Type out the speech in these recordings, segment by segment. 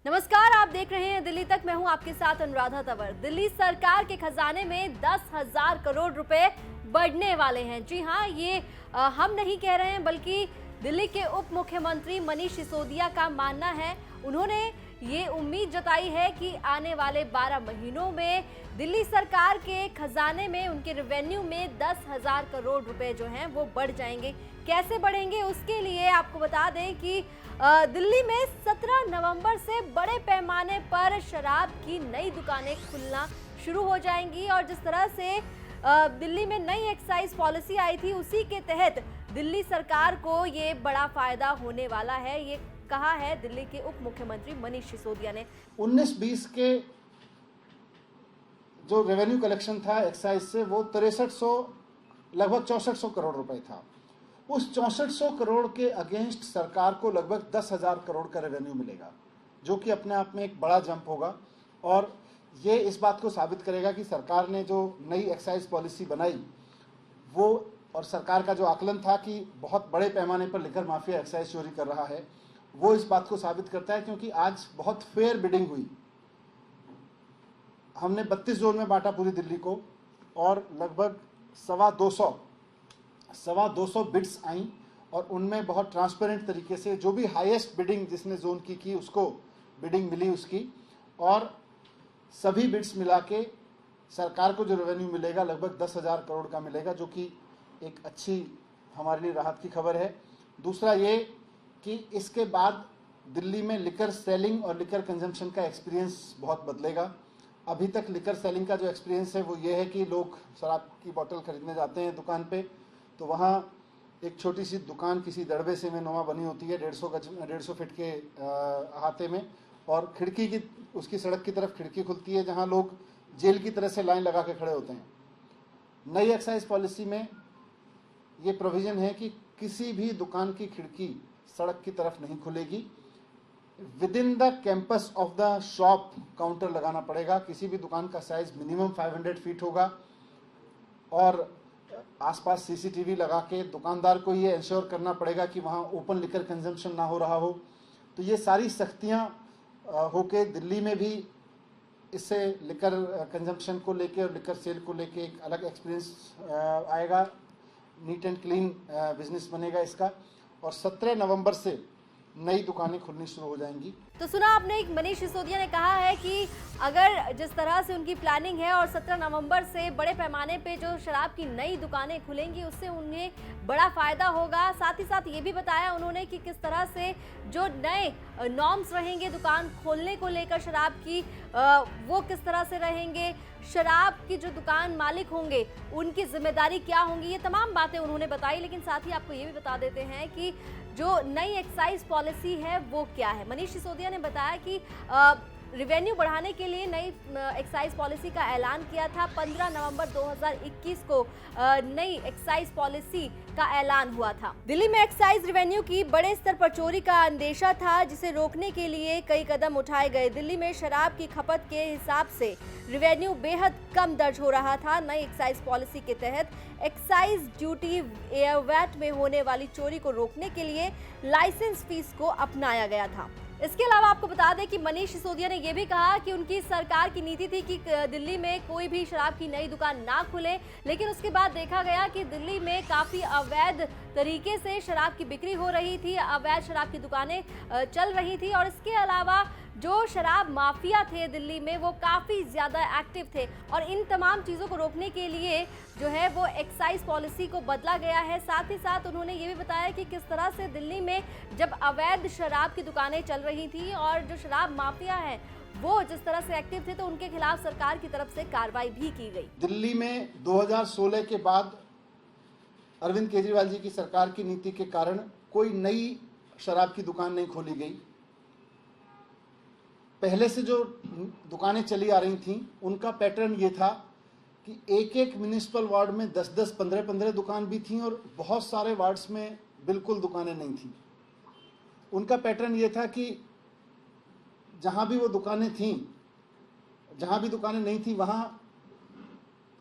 नमस्कार, आप देख रहे हैं दिल्ली तक। मैं हूं आपके साथ अनुराधा तंवर। दिल्ली सरकार के खजाने में 10,000 करोड़ रुपए बढ़ने वाले हैं। जी हां, ये हम नहीं कह रहे हैं, बल्कि दिल्ली के उप मुख्यमंत्री मनीष सिसोदिया का मानना है। उन्होंने ये उम्मीद जताई है कि आने वाले 12 महीनों में दिल्ली सरकार के खजाने में, उनके रेवेन्यू में 10,000 करोड़ रुपए जो हैं वो बढ़ जाएंगे। कैसे बढ़ेंगे, उसके लिए आपको बता दें कि दिल्ली में 17 नवंबर से बड़े पैमाने पर शराब की नई दुकानें खुलना शुरू हो जाएंगी। और जिस तरह से दिल्ली में नई एक्साइज पॉलिसी आई थी, उसी के तहत दिल्ली सरकार को ये बड़ा फायदा होने वाला है, ये कहा है दिल्ली के उप मुख्यमंत्री मनीष सिसोदिया ने। 19-20 के जो रेवेन्यू कलेक्शन था एक्साइज से, वो 6300 लगभग 6400 करोड़ रुपए था। उस 6400 करोड़ के अगेंस्ट सरकार को लगभग 10,000 करोड़ का रेवेन्यू मिलेगा, जो कि अपने आप में एक बड़ा जंप होगा। और ये इस बात को साबित करेगा कि सरकार ने जो नई एक्साइज पॉलिसी बनाई वो, और सरकार का जो आकलन था कि बहुत बड़े पैमाने पर लिकर माफिया एक्साइज चोरी कर रहा है, वो इस बात को साबित करता है। क्योंकि आज बहुत फेयर बिडिंग हुई। हमने 32 जोन में बांटा पूरी दिल्ली को, और लगभग 250 बिड्स आई, और उनमें बहुत ट्रांसपेरेंट तरीके से जो भी हाईएस्ट बिडिंग जिसने जोन की उसको बिडिंग मिली उसकी। और सभी बिड्स मिला के सरकार को जो रेवेन्यू मिलेगा लगभग 10,000 करोड़ का मिलेगा, जो कि एक अच्छी हमारे लिए राहत की खबर है। दूसरा ये कि इसके बाद दिल्ली में लिकर सेलिंग और लिकर कंजम्पशन का एक्सपीरियंस बहुत बदलेगा। अभी तक लिकर सेलिंग का जो एक्सपीरियंस है वो ये है कि लोग शराब की बोतल खरीदने जाते हैं दुकान पे, तो वहाँ एक छोटी सी दुकान किसी दड़बे से में नुमा बनी होती है 150 फीट के अहाते में, और खिड़की की, उसकी सड़क की तरफ खिड़की खुलती है जहाँ लोग जेल की तरह से लाइन लगा के खड़े होते हैं। नई एक्साइज पॉलिसी में ये प्रोविज़न है कि किसी भी दुकान की खिड़की सड़क की तरफ नहीं खुलेगी। With in the campus of the shop counter लगाना पड़ेगा। किसी भी दुकान का साइज मिनिमम 500 फीट होगा, और आसपास सीसीटीवी लगा के दुकानदार को ये इंश्योर करना पड़ेगा कि वहाँ ओपन लिकर कंजम्पशन ना हो रहा हो। तो ये सारी सख्तियाँ होके दिल्ली में भी इससे लिकर कंजम्पशन को लेके और लिकर सेल को लेके एक अलग एक्सपीरियंस आएगा। नीट एंड क्लीन बिजनेस बनेगा इसका। और 17 नवंबर से नई दुकानें खुलनी शुरू हो जाएंगी। तो सुना आपने, एक मनीष सिसोदिया ने कहा है कि अगर जिस तरह से उनकी प्लानिंग है और 17 नवंबर से बड़े पैमाने पे जो शराब की नई दुकानें खुलेंगी, उससे उन्हें बड़ा फायदा होगा। साथ ही साथ ये भी बताया उन्होंने कि किस तरह से जो नए नॉर्म्स रहेंगे दुकान खोलने को लेकर शराब की, वो किस तरह से रहेंगे, शराब की जो दुकान मालिक होंगे उनकी जिम्मेदारी क्या होंगी, ये तमाम बातें उन्होंने बताई। लेकिन साथ ही आपको ये भी बता देते हैं कि जो नई एक्साइज पॉलिसी है वो क्या है। मनीष सिसोदिया ने बताया कि रेवेन्यू बढ़ाने के लिए नई एक्साइज पॉलिसी का ऐलान किया था। 15 नवंबर 2021 को नई एक्साइज पॉलिसी का ऐलान हुआ था। दिल्ली में एक्साइज रेवेन्यू की बड़े स्तर पर चोरी का अंदेशा था, जिसे रोकने के लिए कई कदम उठाए गए। दिल्ली में शराब की खपत के हिसाब से रेवेन्यू बेहद कम दर्ज हो रहा था। नई एक्साइज पॉलिसी के तहत एक्साइज ड्यूटी वैट में होने वाली चोरी को रोकने के लिए लाइसेंस फीस को अपनाया गया था। इसके अलावा आपको बता दें कि मनीष सिसोदिया ने यह भी कहा कि उनकी सरकार की नीति थी कि दिल्ली में कोई भी शराब की नई दुकान ना खुले, लेकिन उसके बाद देखा गया कि दिल्ली में काफ़ी अवैध तरीके से शराब की बिक्री हो रही थी, अवैध शराब की दुकानें चल रही थी। और इसके अलावा जो शराब माफिया थे दिल्ली में, वो काफ़ी ज़्यादा एक्टिव थे। और इन तमाम चीज़ों को रोकने के लिए जो है वो एक्साइज पॉलिसी को बदला गया है। साथ ही साथ उन्होंने ये भी बताया कि किस तरह से दिल्ली में जब अवैध शराब की दुकानें चल रही थी और जो शराब माफिया हैं वो जिस तरह से एक्टिव थे, तो उनके खिलाफ सरकार की तरफ से कार्रवाई भी की गई। दिल्ली में 2016 के बाद अरविंद केजरीवाल जी की सरकार की नीति के कारण कोई नई शराब की दुकान नहीं खोली गई। पहले से जो दुकानें चली आ रही थीं उनका पैटर्न ये था कि एक एक म्यूनिसिपल वार्ड में 10-10, 15-15 दुकान भी थीं, और बहुत सारे वार्ड्स में बिल्कुल दुकानें नहीं थीं। उनका पैटर्न ये था कि जहाँ भी वो दुकानें थीं, जहाँ भी दुकानें नहीं थीं वहाँ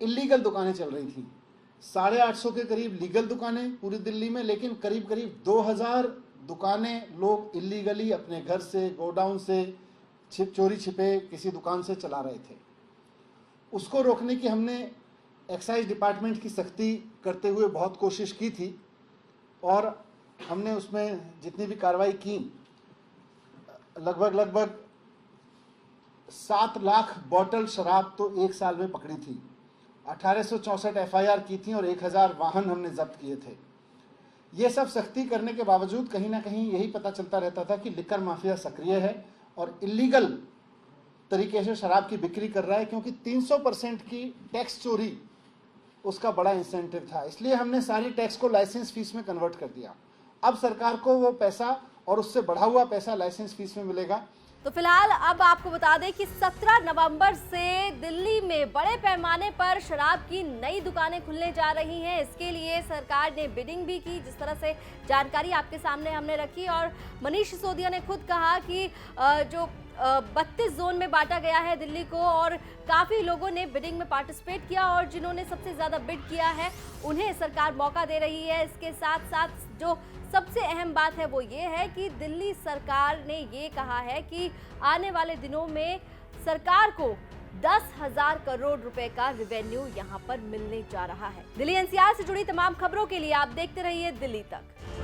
इलीगल दुकानें चल रही थीं। 850 के करीब लीगल दुकानें पूरी दिल्ली में, लेकिन करीब 2000 दुकानें लोग इलीगली अपने घर से, गोडाउन से चोरी छिपे किसी दुकान से चला रहे थे। उसको रोकने की हमने एक्साइज डिपार्टमेंट की सख्ती करते हुए बहुत कोशिश की थी और हमने उसमें जितनी भी कार्रवाई की लगभग 7 लाख बॉटल शराब तो एक साल में पकड़ी थी। 1864 एफआईआर की थी और 1000 वाहन हमने जब्त किए थे। ये सब सख्ती करने के बावजूद कहीं ना कहीं यही पता चलता रहता था कि लिकर माफिया सक्रिय है और इलीगल तरीके से शराब की बिक्री कर रहा है, क्योंकि 300% की टैक्स चोरी उसका बड़ा इंसेंटिव था। इसलिए हमने सारी टैक्स को लाइसेंस फीस में कन्वर्ट कर दिया। अब सरकार को वो पैसा और उससे बढ़ा हुआ पैसा लाइसेंस फीस में मिलेगा। तो फिलहाल अब आपको बता दें कि 17 नवंबर से दिल्ली में बड़े पैमाने पर शराब की नई दुकानें खुलने जा रही हैं। इसके लिए सरकार ने बिडिंग भी की, जिस तरह से जानकारी आपके सामने हमने रखी। और मनीष सिसोदिया ने खुद कहा कि जो 32 जोन में बांटा गया है दिल्ली को और काफ़ी लोगों ने बिडिंग में पार्टिसिपेट किया और जिन्होंने सबसे ज़्यादा बिड किया है उन्हें सरकार मौका दे रही है। इसके साथ साथ जो सबसे अहम बात है वो ये है कि दिल्ली सरकार ने ये कहा है कि आने वाले दिनों में सरकार को 10,000 करोड़ रुपए का रेवेन्यू यहां पर मिलने जा रहा है। दिल्ली एनसीआर से जुड़ी तमाम खबरों के लिए आप देखते रहिए दिल्ली तक।